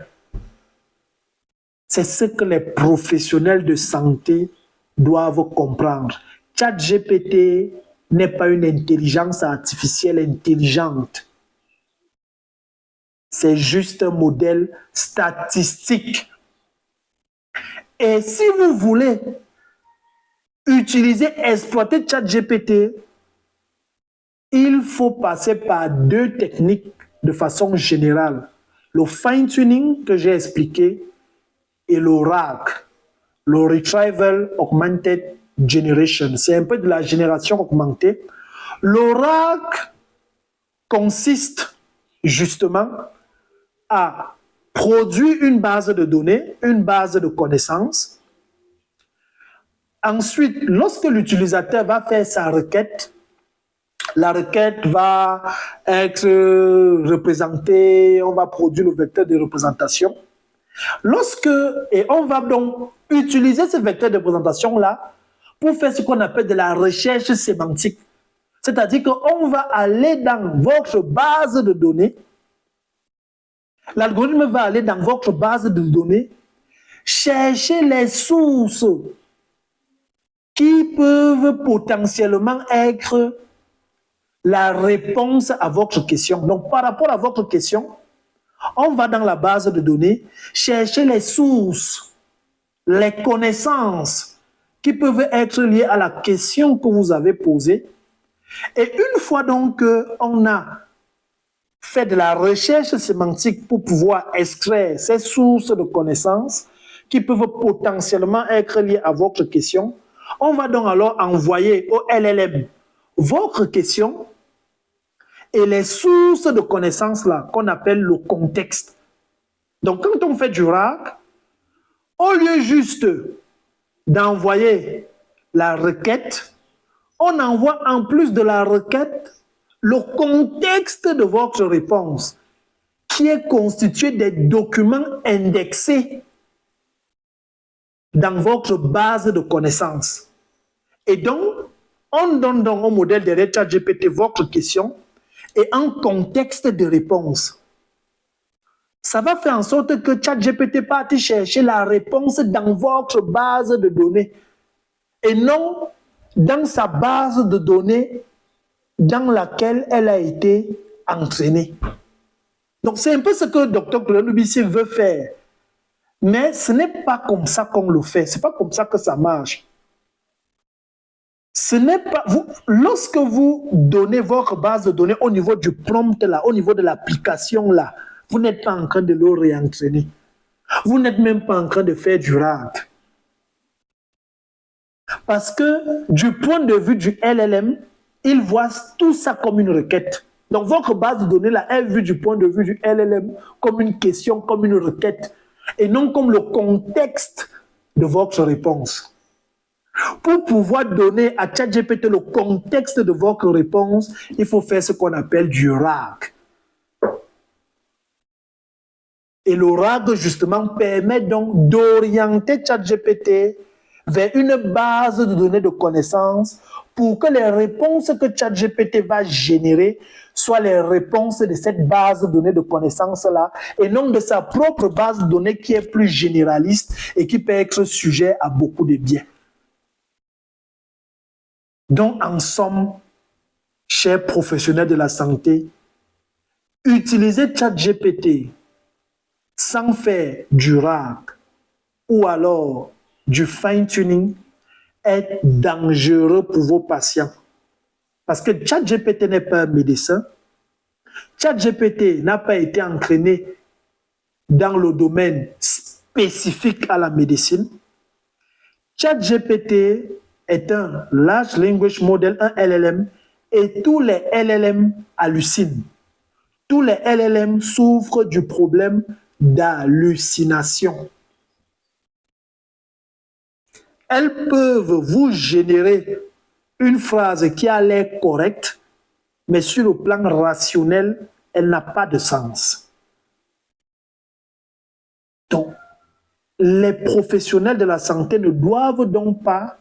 C'est ce que les professionnels de santé doivent comprendre. ChatGPT n'est pas une intelligence artificielle intelligente. C'est juste un modèle statistique. Et si vous voulez utiliser, exploiter ChatGPT, il faut passer par deux techniques de façon générale. Le fine-tuning que j'ai expliqué et le RAG, le Retrieval Augmented Generation. C'est un peu de la génération augmentée. Le RAG consiste justement à produire une base de données, une base de connaissances. Ensuite, lorsque l'utilisateur va faire sa requête, la requête va être représentée, on va produire le vecteur de représentation. Et on va donc utiliser ce vecteur de représentation-là pour faire ce qu'on appelle de la recherche sémantique. C'est-à-dire qu'on va aller dans votre base de données, l'algorithme va aller dans votre base de données, chercher les sources qui peuvent potentiellement être la réponse à votre question. Donc, par rapport à votre question, on va dans la base de données chercher les sources, les connaissances qui peuvent être liées à la question que vous avez posée. Et une fois donc qu'on a fait de la recherche sémantique pour pouvoir extraire ces sources de connaissances qui peuvent potentiellement être liées à votre question, on va donc alors envoyer au LLM votre question et les sources de connaissances là qu'on appelle le contexte. Donc quand on fait du RAG, au lieu juste d'envoyer la requête, on envoie en plus de la requête le contexte de votre réponse. qui est constitué des documents indexés dans votre base de connaissances. Et donc, on donne donc au modèle de ChatGPT votre question et un contexte de réponse. Ça va faire en sorte que ChatGPT parte chercher la réponse dans votre base de données et non dans sa base de données dans laquelle elle a été entraînée. Donc, c'est un peu ce que le Dr. Claude Lubissi veut faire. Mais ce n'est pas comme ça qu'on le fait. Ce n'est pas comme ça que ça marche. Ce n'est pas vous, lorsque vous donnez votre base de données au niveau du prompt là, au niveau de l'application là, vous n'êtes pas en train de le réentraîner. Vous n'êtes même pas en train de faire du RAG. Parce que du point de vue du LLM, il voit tout ça comme une requête. Donc votre base de données là est vue du point de vue du LLM comme une question, comme une requête, et non comme le contexte de votre réponse. Pour pouvoir donner à ChatGPT le contexte de votre réponse, il faut faire ce qu'on appelle du RAG. Et le RAG, justement, permet donc d'orienter ChatGPT vers une base de données de connaissances pour que les réponses que ChatGPT va générer soient les réponses de cette base de données de connaissances-là et non de sa propre base de données qui est plus généraliste et qui peut être sujet à beaucoup de biais. Donc, en somme, chers professionnels de la santé, utilisez ChatGPT sans faire du RAG ou alors du fine-tuning est dangereux pour vos patients. Parce que ChatGPT n'est pas un médecin. ChatGPT n'a pas été entraîné dans le domaine spécifique à la médecine. ChatGPT est un Large Language Model, un LLM, et tous les LLM hallucinent. Tous les LLM souffrent du problème d'hallucination. Elles peuvent vous générer une phrase qui a l'air correcte, mais sur le plan rationnel, elle n'a pas de sens. Donc, les professionnels de la santé ne doivent donc pas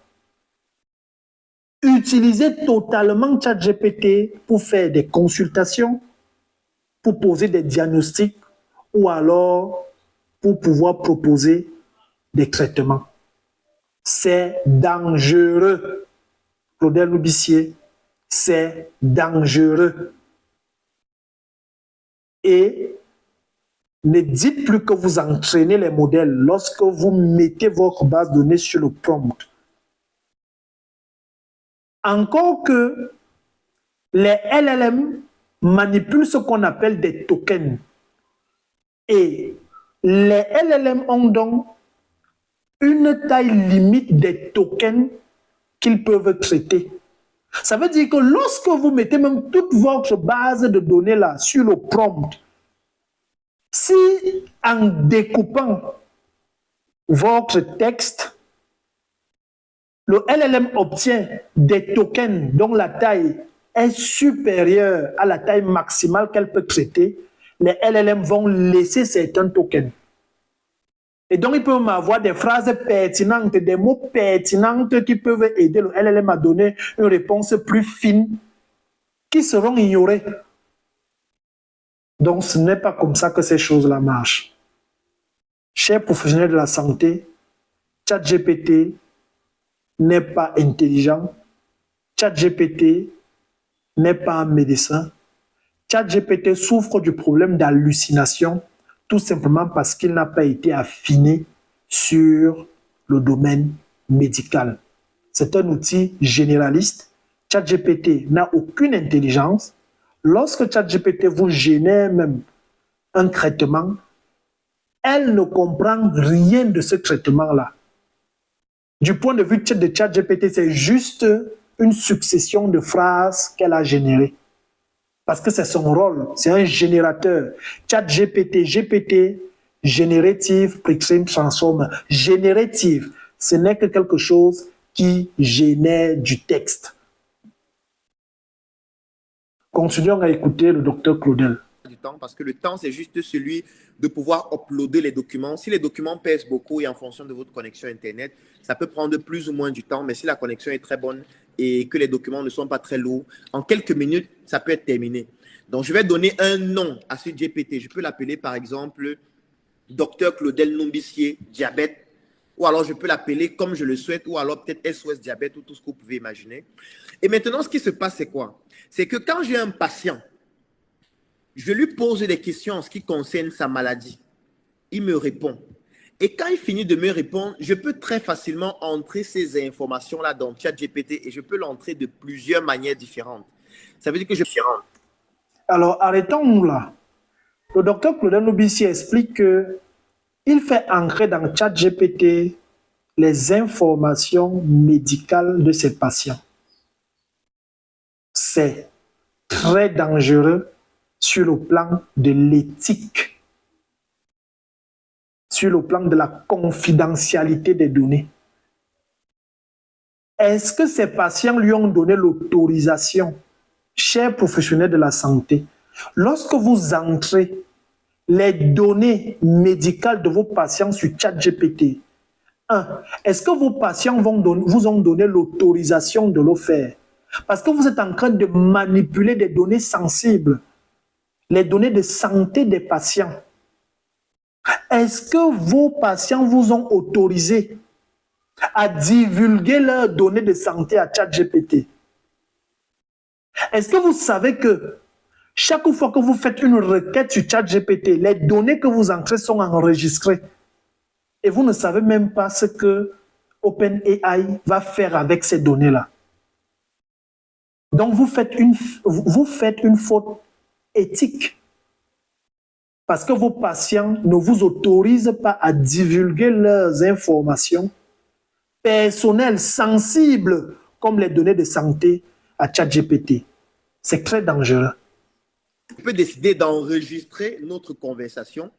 utiliser totalement ChatGPT pour faire des consultations, pour poser des diagnostics ou alors pour pouvoir proposer des traitements. C'est dangereux. Claudel Loubissier, c'est dangereux. Et ne dites plus que vous entraînez les modèles lorsque vous mettez votre base de données sur le prompt. Encore que les LLM manipulent ce qu'on appelle des tokens. Et les LLM ont donc une taille limite des tokens qu'ils peuvent traiter. Ça veut dire que lorsque vous mettez même toute votre base de données là sur le prompt, si en découpant votre texte, le LLM obtient des tokens dont la taille est supérieure à la taille maximale qu'elle peut traiter, les LLM vont laisser certains tokens. Et donc, ils peuvent avoir des phrases pertinentes, des mots pertinents qui peuvent aider le LLM à donner une réponse plus fine, qui seront ignorées. Donc, ce n'est pas comme ça que ces choses-là marchent. Chers professionnels de la santé, ChatGPT n'est pas intelligent. ChatGPT n'est pas un médecin. ChatGPT souffre du problème d'hallucination, tout simplement parce qu'il n'a pas été affiné sur le domaine médical. C'est un outil généraliste. ChatGPT n'a aucune intelligence. Lorsque ChatGPT vous génère même un traitement, elle ne comprend rien de ce traitement-là. Du point de vue de ChatGPT, c'est juste une succession de phrases qu'elle a générées. Parce que c'est son rôle, c'est un générateur. ChatGPT, GPT, Generative Pre-trained Transformer. Générative, ce n'est que quelque chose qui génère du texte. Continuons à écouter le docteur Claudel. temps parce que le temps, c'est juste celui de pouvoir uploader les documents. Si les documents pèsent beaucoup et en fonction de votre connexion Internet, ça peut prendre plus ou moins du temps, mais si la connexion est très bonne et que les documents ne sont pas très lourds, en quelques minutes, ça peut être terminé. Donc, je vais donner un nom à ce GPT. Je peux l'appeler, par exemple, Docteur Claudel Nombissier, diabète, ou alors je peux l'appeler comme je le souhaite, ou alors peut-être SOS diabète, ou tout ce que vous pouvez imaginer. Et maintenant, ce qui se passe, c'est quoi? C'est que quand j'ai un patient, je lui pose des questions en ce qui concerne sa maladie. Il me répond. Et quand il finit de me répondre, je peux très facilement entrer ces informations-là dans ChatGPT et je peux l'entrer de plusieurs manières différentes. Ça veut dire que je... Alors, arrêtons-nous là. Le docteur Claudel Nombissier explique que il fait entrer dans ChatGPT les informations médicales de ses patients. C'est très dangereux sur le plan de l'éthique, sur le plan de la confidentialité des données. Est-ce que ces patients lui ont donné l'autorisation, chers professionnels de la santé, lorsque vous entrez les données médicales de vos patients sur ChatGPT, est-ce que vos patients vous ont donné l'autorisation de le faire? Parce que vous êtes en train de manipuler des données sensibles, les données de santé des patients. Est-ce que vos patients vous ont autorisé à divulguer leurs données de santé à ChatGPT? Est-ce que vous savez que chaque fois que vous faites une requête sur ChatGPT, les données que vous entrez sont enregistrées et vous ne savez même pas ce que OpenAI va faire avec ces données-là? Donc, vous faites une faute éthique parce que vos patients ne vous autorisent pas à divulguer leurs informations personnelles, sensibles, comme les données de santé à ChatGPT. C'est très dangereux. Je peux décider d'enregistrer notre conversation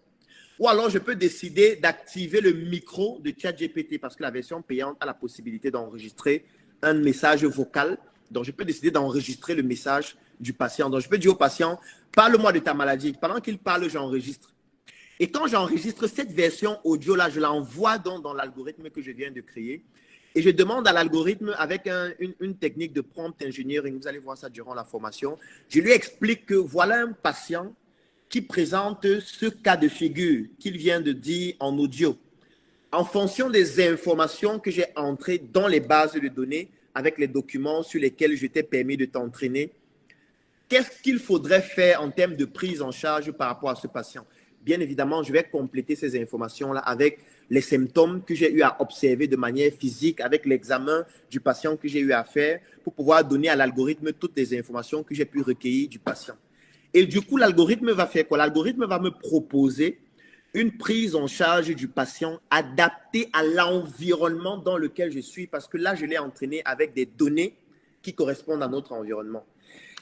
ou alors je peux décider d'activer le micro de ChatGPT parce que la version payante a la possibilité d'enregistrer un message vocal. Donc, je peux décider d'enregistrer le message du patient. Donc, je peux dire au patient, parle-moi de ta maladie. Pendant qu'il parle, j'enregistre. Et quand j'enregistre cette version audio-là, je l'envoie dans l'algorithme que je viens de créer. Et je demande à l'algorithme, avec une technique de prompt engineering, vous allez voir ça durant la formation, je lui explique que voilà un patient qui présente ce cas de figure qu'il vient de dire en audio. En fonction des informations que j'ai entrées dans les bases de données, avec les documents sur lesquels je t'ai permis de t'entraîner, qu'est-ce qu'il faudrait faire en termes de prise en charge par rapport à ce patient? Bien évidemment, je vais compléter ces informations-là avec les symptômes que j'ai eu à observer de manière physique, avec l'examen du patient que j'ai eu à faire pour pouvoir donner à l'algorithme toutes les informations que j'ai pu recueillir du patient. Et du coup, l'algorithme va faire quoi? L'algorithme va me proposer une prise en charge du patient adaptée à l'environnement dans lequel je suis parce que là, je l'ai entraîné avec des données qui correspondent à notre environnement.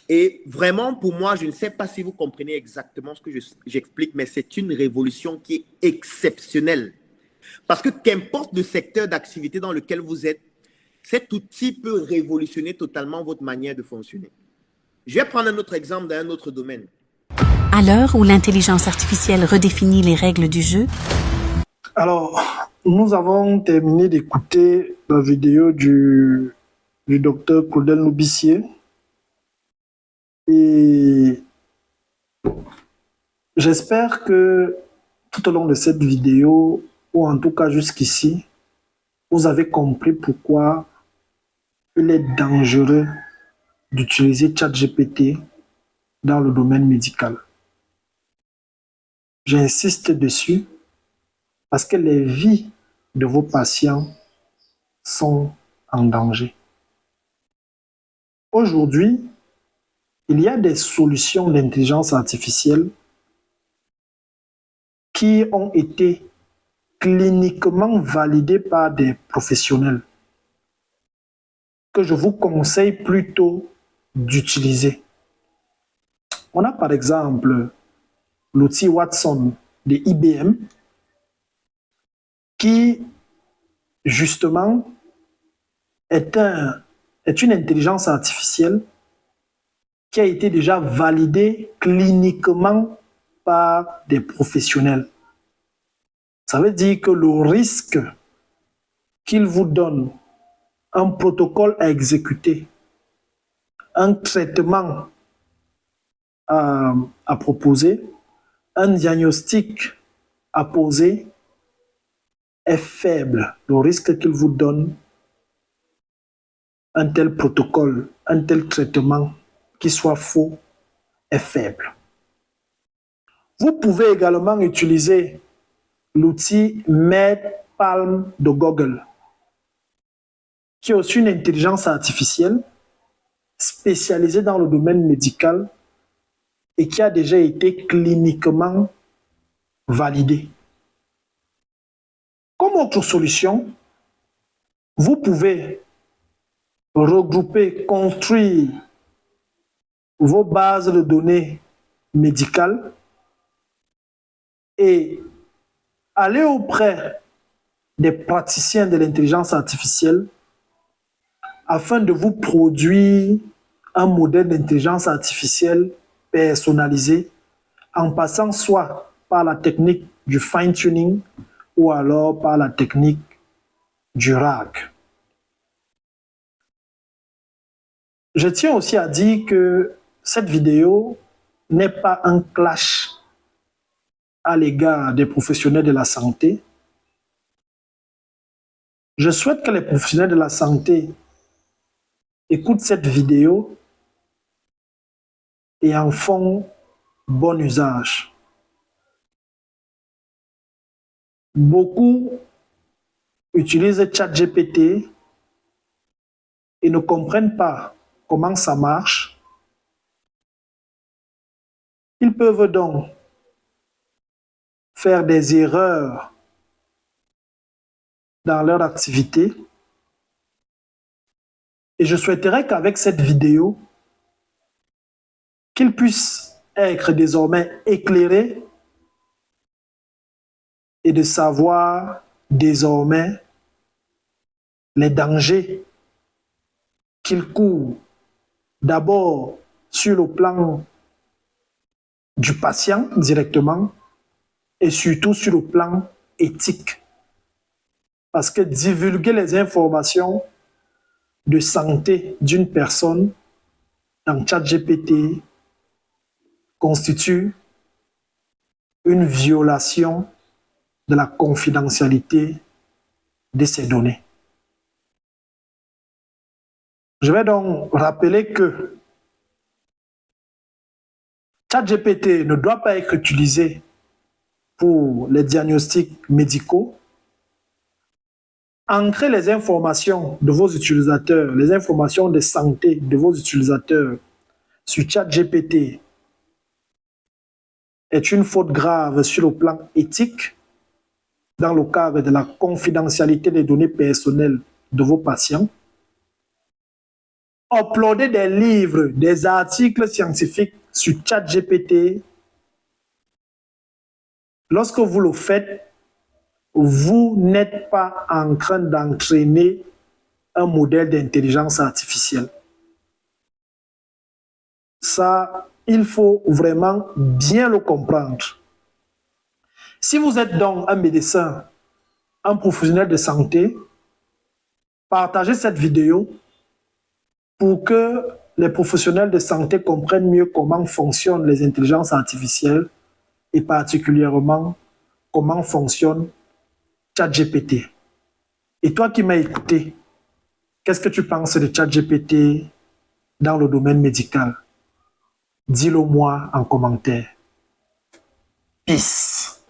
Et vraiment, pour moi, je ne sais pas si vous comprenez exactement ce que j'explique, mais c'est une révolution qui est exceptionnelle. Parce que qu'importe le secteur d'activité dans lequel vous êtes, cet outil peut révolutionner totalement votre manière de fonctionner. Je vais prendre un autre exemple dans un autre domaine. À l'heure où l'intelligence artificielle redéfinit les règles du jeu. Alors, nous avons terminé d'écouter la vidéo du docteur Claudel Nombissier. Et j'espère que tout au long de cette vidéo, ou en tout cas jusqu'ici, vous avez compris pourquoi il est dangereux d'utiliser ChatGPT dans le domaine médical. J'insiste dessus parce que les vies de vos patients sont en danger. Aujourd'hui, il y a des solutions d'intelligence artificielle qui ont été cliniquement validées par des professionnels que je vous conseille plutôt d'utiliser. On a par exemple l'outil Watson de IBM qui justement est une intelligence artificielle qui a été déjà validée cliniquement par des professionnels. Ça veut dire que le risque qu'ils vous donnent un protocole à exécuter, un traitement à proposer, un diagnostic à poser est faible. Le risque qu'il vous donne un tel protocole, un tel traitement qui soit faux est faible. Vous pouvez également utiliser l'outil MedPalm de Google, qui est aussi une intelligence artificielle spécialisée dans le domaine médical et qui a déjà été cliniquement validée. Comme autre solution, vous pouvez regrouper, construire vos bases de données médicales et aller auprès des praticiens de l'intelligence artificielle afin de vous produire un modèle d'intelligence artificielle personnalisé en passant soit par la technique du fine-tuning ou alors par la technique du RAG. Je tiens aussi à dire que cette vidéo n'est pas un clash à l'égard des professionnels de la santé. Je souhaite que les professionnels de la santé écoutent cette vidéo et en font bon usage. Beaucoup utilisent ChatGPT et ne comprennent pas comment ça marche. Ils peuvent donc faire des erreurs dans leur activité. Et je souhaiterais qu'avec cette vidéo, qu'ils puissent être désormais éclairés et de savoir désormais les dangers qu'ils courent, d'abord sur le plan du patient directement et surtout sur le plan éthique. Parce que divulguer les informations de santé d'une personne dans ChatGPT constitue une violation de la confidentialité de ces données. Je vais donc rappeler que ChatGPT ne doit pas être utilisé pour les diagnostics médicaux. Entrez les informations de vos utilisateurs, les informations de santé de vos utilisateurs sur ChatGPT est une faute grave sur le plan éthique dans le cadre de la confidentialité des données personnelles de vos patients. Uploader des livres, des articles scientifiques sur ChatGPT. Lorsque vous le faites, vous n'êtes pas en train d'entraîner un modèle d'intelligence artificielle. Ça, il faut vraiment bien le comprendre. Si vous êtes donc un médecin, un professionnel de santé, partagez cette vidéo pour que les professionnels de santé comprennent mieux comment fonctionnent les intelligences artificielles et particulièrement comment fonctionne ChatGPT. Et toi qui m'as écouté, qu'est-ce que tu penses de ChatGPT dans le domaine médical? Dis-le moi en commentaire. Peace.